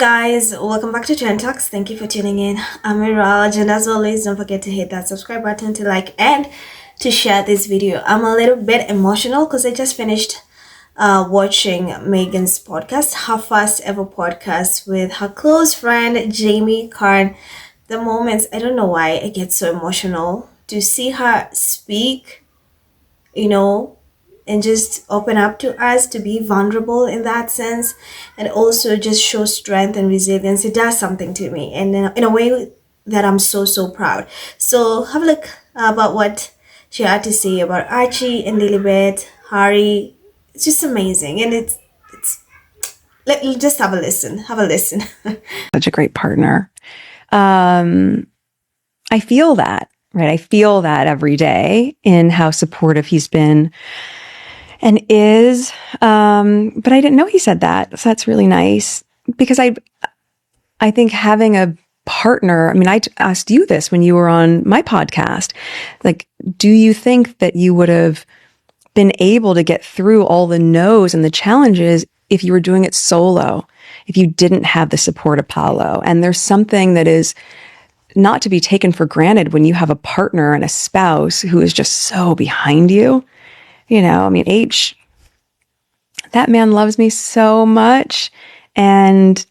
guys, welcome back to Trend Talks. Thank you for tuning in. I'm Miraj, and as always, don't forget to hit that subscribe button, to like and to share this video. I'm a little bit emotional because I just finished watching Meghan's podcast, her first ever podcast with her close friend Jamie Kern. The moments, I don't know why I get so emotional to see her speak, and just open up to us, to be vulnerable in that sense, and also just show strength and resilience. It does something to me, and in a way that I'm so proud. So have a look about what she had to say about Archie and Lilibet, Harry. It's just amazing, and it's let you just have a listen. Such a great partner. I feel that, right? I feel that every day in how supportive he's been and is. But I didn't know he said that. So that's really nice, because I think having a partner, I mean, I asked you this when you were on my podcast, like, do you think that you would have been able to get through all the no's and the challenges if you were doing it solo, if you didn't have the support of Paolo? And there's something that is not to be taken for granted when you have a partner and a spouse who is just so behind you. I mean, that man loves me so much. And,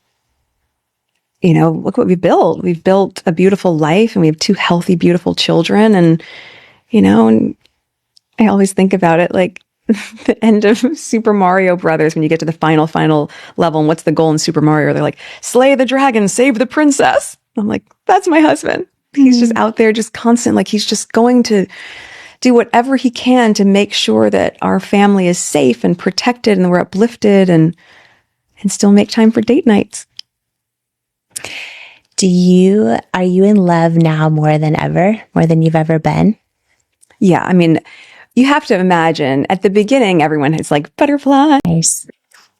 look what we built. We've built a beautiful life, and we have two healthy, beautiful children. And, and I always think about it like the end of Super Mario Brothers, when you get to the final level, and what's the goal in Super Mario? They're like, slay the dragon, save the princess. I'm like, that's my husband. He's just out there, just constant, like he's just going to do whatever he can to make sure that our family is safe and protected and we're uplifted, and still make time for date nights. Are you in love now more than ever, more than you've ever been? Yeah. I mean, you have to imagine at the beginning, everyone is like butterflies.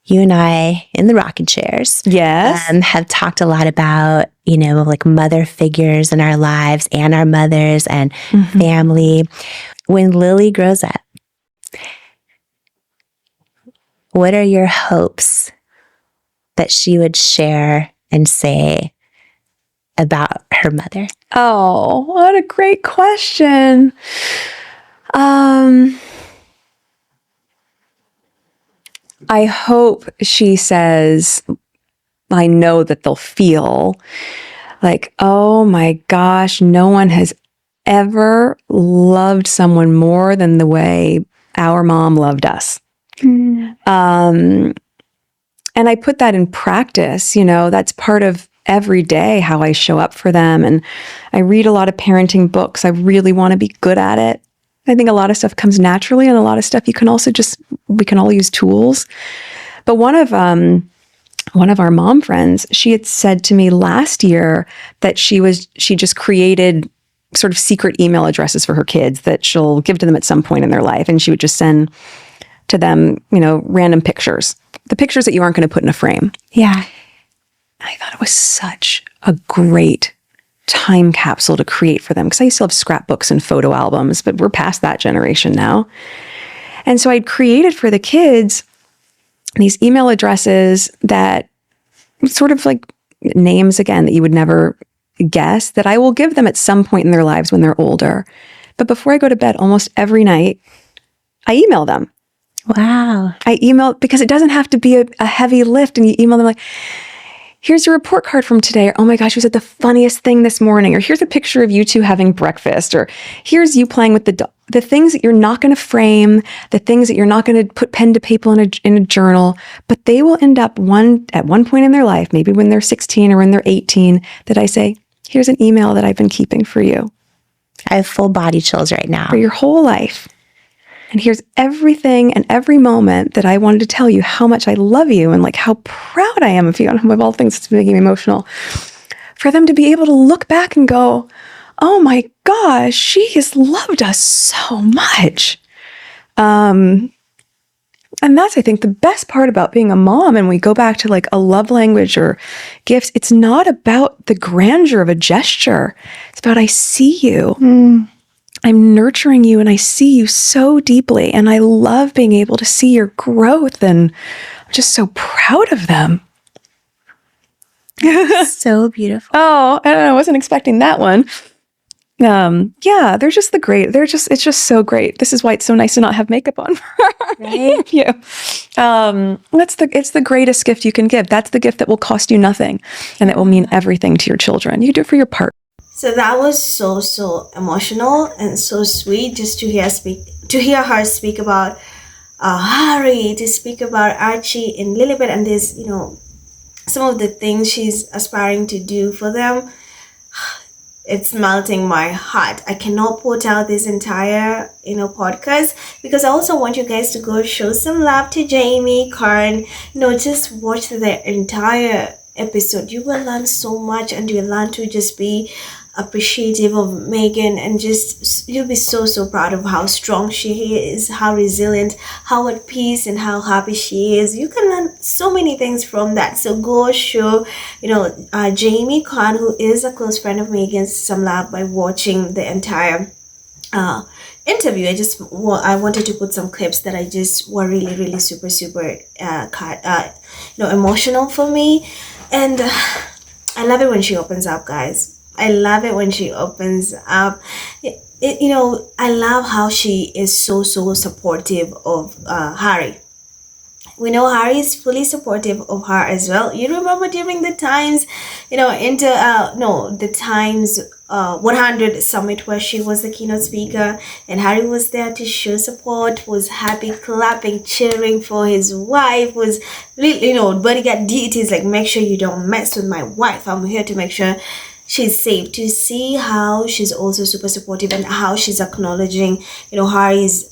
You and I in the rocking chairs, yes, have talked a lot about, like mother figures in our lives and our mothers and family. When Lily grows up, what are your hopes that she would share and say about her mother? Oh, what a great question. I hope she says, I know that they'll feel like, oh my gosh, no one has ever loved someone more than the way our mom loved us. And I put that in practice, that's part of every day how I show up for them. And I read a lot of parenting books. I really want to be good at it. I think a lot of stuff comes naturally, and a lot of stuff you can also we can all use tools. But one of our mom friends, she had said to me last year that she just created sort of secret email addresses for her kids that she'll give to them at some point in their life. And she would just send to them, random pictures, the pictures that you aren't going to put in a frame. Yeah. I thought it was such a great time capsule to create for them, because I still have scrapbooks and photo albums, but we're past that generation now. And so I'd created for the kids these email addresses that sort of like names, again, that you would never guess, that I will give them at some point in their lives when they're older. But before I go to bed almost every night, I email them. Wow. I email, because it doesn't have to be a heavy lift, and you email them like, here's your report card from today, or oh my gosh, you said the funniest thing this morning, or here's a picture of you two having breakfast, or here's you playing with the dog. The things that you're not going to frame, the things that you're not going to put pen to paper in a journal, but they will end up at one point in their life, maybe when they're 16 or when they're 18, that I say, here's an email that I've been keeping for you. I have full body chills right now. For your whole life. And here's everything and every moment that I wanted to tell you how much I love you and like how proud I am of you. And of all things that's making me emotional. For them to be able to look back and go, oh my gosh, she has loved us so much. And that's, I think, the best part about being a mom. And we go back to like a love language or gifts. It's not about the grandeur of a gesture. It's about, I see you. I'm nurturing you, and I see you so deeply. And I love being able to see your growth, and I'm just so proud of them. So beautiful. Oh, I don't know. I wasn't expecting that one. Yeah, they're just it's just so great. This is why it's so nice to not have makeup on for any of you. It's the greatest gift you can give. That's the gift that will cost you nothing and that will mean everything to your children. You do it for your partner. So that was so emotional and so sweet just to hear her speak about Harry, to speak about Archie and Lilibet, and this, some of the things she's aspiring to do for them. It's melting my heart. I cannot put out this entire, podcast, because I also want you guys to go show some love to Jamie, Kern, just watch the entire episode. You will learn so much, and you'll learn to just be appreciative of Meghan, and just you'll be so proud of how strong she is, how resilient, how at peace, and how happy she is. You can learn so many things from that. So go show Jamie Khan, who is a close friend of Meghan's, some love by watching the entire interview. I wanted to put some clips that I just were really super emotional for me. And I love it when she opens up, guys. I love it when she opens up. I love how she is so supportive of Harry. We know Harry is fully supportive of her as well. You remember during the Times, the Times 100 summit, where she was the keynote speaker and Harry was there to show support, was happy, clapping, cheering for his wife, was really, bodyguard duties, like, make sure you don't mess with my wife. I'm here to make sure she's safe. To see how she's also super supportive and how she's acknowledging, Harry's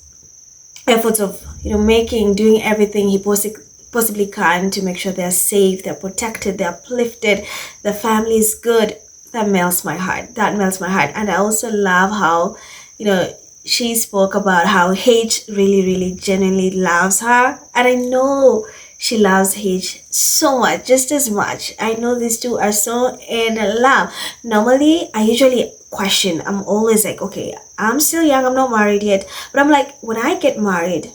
efforts of, doing everything he possibly can to make sure they're safe, they're protected, they're uplifted, the family is good. That melts my heart. And I also love how, she spoke about how H really genuinely loves her. And I know she loves H so much, just as much. I know these two are so in love. Normally, I usually question. I'm always like, okay, I'm still young, I'm not married yet. But I'm like, when I get married,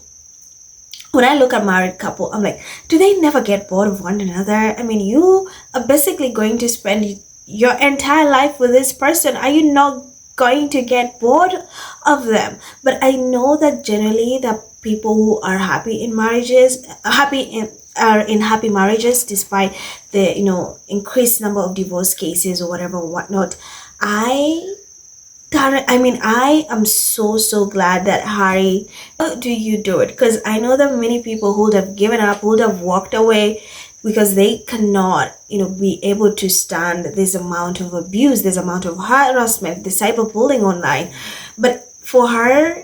when I look at married couple, I'm like, do they never get bored of one another? I mean, you are basically going to spend your entire life with this person. Are you not going to get bored of them? But I know that generally the people who are happy in marriages, are in happy marriages, despite the increased number of divorce cases or whatnot. I am so glad that Harry, how do you do it? Because I know that many people who would have given up, who would have walked away, because they cannot, be able to stand this amount of abuse, this amount of harassment, the cyberbullying online. But for her,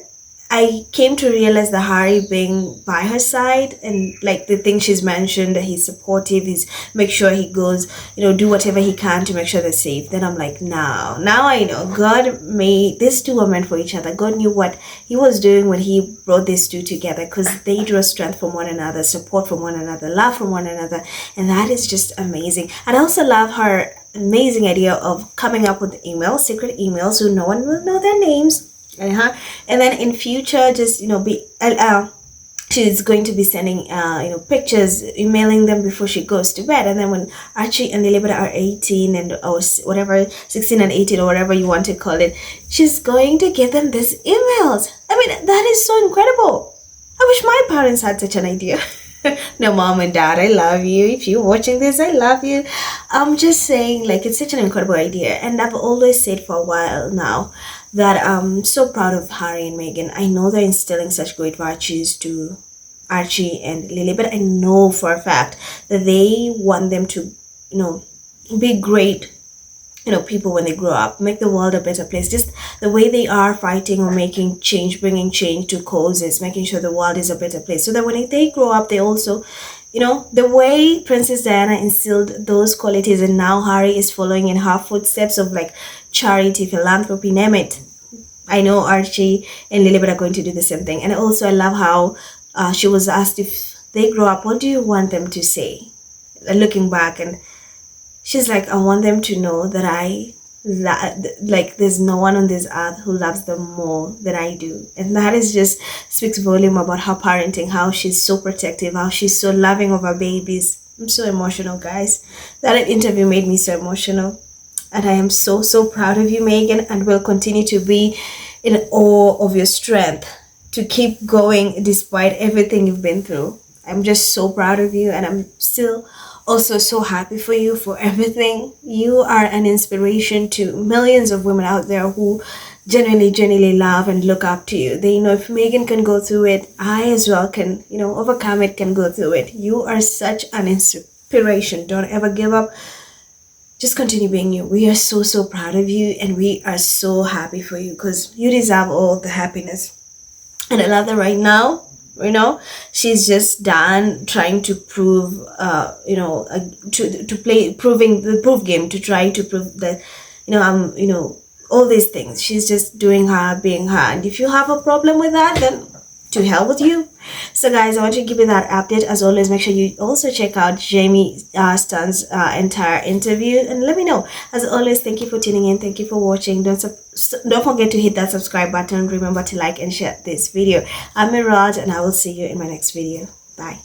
I came to realize that Harry being by her side, and like the thing she's mentioned, that he's supportive, he's make sure he goes, do whatever he can to make sure they're safe. Then I'm like, now I know God made these two are meant for each other. God knew what he was doing when he brought these two together, because they draw strength from one another, support from one another, love from one another, and that is just amazing. And I also love her amazing idea of coming up with emails, secret emails, so no one will know their names. And then in future, just she's going to be sending pictures, emailing them before she goes to bed. And then when Archie and Lilibet are 18 or whatever, 16 and 18 or whatever you want to call it, she's going to give them these emails. I mean, that is so incredible. I wish my parents had such an idea. No, mom and dad, I love you. If you're watching this, I love you. I'm just saying, like, it's such an incredible idea. And I've always said for a while now that I'm so proud of Harry and Meghan. I know they're instilling such great virtues to Archie and Lily, but I know for a fact that they want them to, be great, people when they grow up, make the world a better place. Just the way they are fighting or making change, bringing change to causes, making sure the world is a better place. So that when they grow up, they also, the way Princess Diana instilled those qualities, and now Harry is following in her footsteps of like charity, philanthropy, name it. I know Archie and Lilibet are going to do the same thing. And also I love how she was asked if they grow up, what do you want them to say? Looking back, and she's like, I want them to know that there's no one on this earth who loves them more than I do. And that is just speaks volume about her parenting, how she's so protective, how she's so loving of her babies. I'm so emotional, guys. That interview made me so emotional. And I am so, so proud of you, Meghan, and will continue to be in awe of your strength to keep going despite everything you've been through. I'm just so proud of you, and I'm still also so happy for you for everything. You are an inspiration to millions of women out there who genuinely love and look up to you. They know if Meghan can go through it, I as well can, overcome it, can go through it. You are such an inspiration. Don't ever give up. Just continue being you. We are so, so proud of you, and we are so happy for you because you deserve all the happiness. And I love that right now, she's just done trying to prove, to play, proving the proof game, to try to prove that, all these things. She's just doing her, being her. And if you have a problem with that, then to hell with you. So guys, I want to give you that update. As always, make sure you also check out Jamie Stan's entire interview and let me know. As always, thank you for tuning in. Thank you for watching. Don't forget to hit that subscribe button. Remember to like and share this video. I'm Miraj, and I will see you in my next video. Bye.